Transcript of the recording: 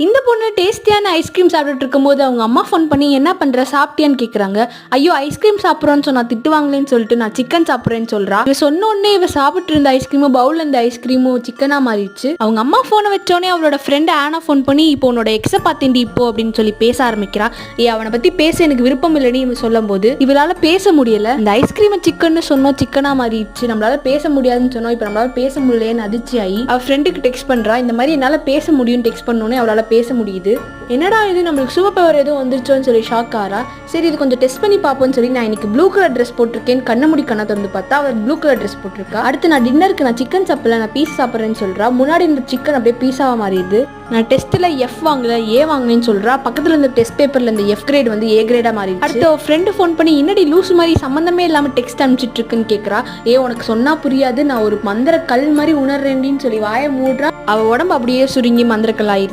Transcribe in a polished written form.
இந்த பொண்ணு டேஸ்டியான ஐஸ்கிரீம் சாப்பிட்டுட்டு இருக்கும்போது அவங்க அம்மா ஃபோன் பண்ணி என்ன பண்ணுற சாப்பிட்டியான்னு கேட்குறாங்க. ஐயோ ஐஸ்கிரீம் சாப்பிட்றோன்னு சொன்னா திட்டுவாங்களேன்னு சொல்லிட்டு நான் சிக்கன் சாப்பிட்றேன்னு சொல்கிறா. இவ சொன்ன உடனே இவ சாப்பிட்டு இருந்த ஐஸ்கிரீமும் பவுல் இருந்த ஐஸ்கிரீமும் சிக்கனாக மாறிடுச்சு. அவங்க அம்மா ஃபோனை வச்சோடனே அவளோட ஃப்ரெண்டு ஆனா ஃபோன் பண்ணி இப்போ உன்னோட எக்ஸை பார்த்தேன்டி இப்போ அப்படின்னு சொல்லி பேச ஆரம்பிக்கிறா. அவனை பற்றி பேச எனக்கு விருப்பம் இல்லைன்னு இவன் சொல்லும் போது இவளால் பேச முடியல. இந்த ஐஸ்கிரீமை சிக்கன்னு சொன்னோம் சிக்கனாக மாறிடுச்சு. நம்மளால பேச முடியாதுன்னு சொன்னோம், இப்போ நம்மளால பேச முடியலன்னு அதிர்ச்சி ஆகி அவள் ஃப்ரெண்டுக்கு டெக்ஸ்ட் பண்ணுறா. இந்த மாதிரி என்னால் பேச முடியும்னு டெக்ஸ்ட் பண்ணோன்னே அவளால் பேச முடியுது. என்னடா இது நம்மளுக்கு சூப்பர் பவர் எதுவும் வந்துருச்சோன்னு சொல்லி ஷாக் ஆறா. சரி இது கொஞ்சம் டெஸ்ட் பண்ணி பார்ப்போம்னு சொல்லி நான் இன்னைக்கு ப்ளூ கலர் ட்ரெஸ் போட்டிருக்கேன் கண்ண முடி கண்ணை திறந்து பார்த்தா அவர் ப்ளூ கலர் ட்ரெஸ் போட்டிருக்கா. அடுத்து நான் டின்னருக்கு நான் சிக்கன் சாப்பிடல நான் பீஸ் சாப்பிட்றேன்னு சொல்றா. முன்னாடி இந்த சிக்கன் அப்படியே பீஸாக மாறிடுது. நான் டெஸ்ட்டில் எஃப் வாங்கல ஏ வாங்கினேன்னு சொல்றா. பக்கத்தில் இருந்த டெஸ்ட் பேப்பரில் இந்த எஃப் கிரேட் வந்து ஏ கிரேடாக மாறி. அடுத்து ஃப்ரெண்டு ஃபோன் பண்ணி என்னடி லூஸ் மாதிரி சம்மந்தமே இல்லாமல் டெக்ஸ்ட் அனுப்பிச்சிட்டு இருக்குன்னு கேட்குறா. உனக்கு சொன்னா புரியாது, நான் ஒரு மந்திர கல் மாதிரி உணர்றேன்டின்னு சொல்லி வாயை மூடுறா. அவள் உடம்பு அப்படியே சுருங்கி மந்திரக்கல் ஆயிடுச்சு.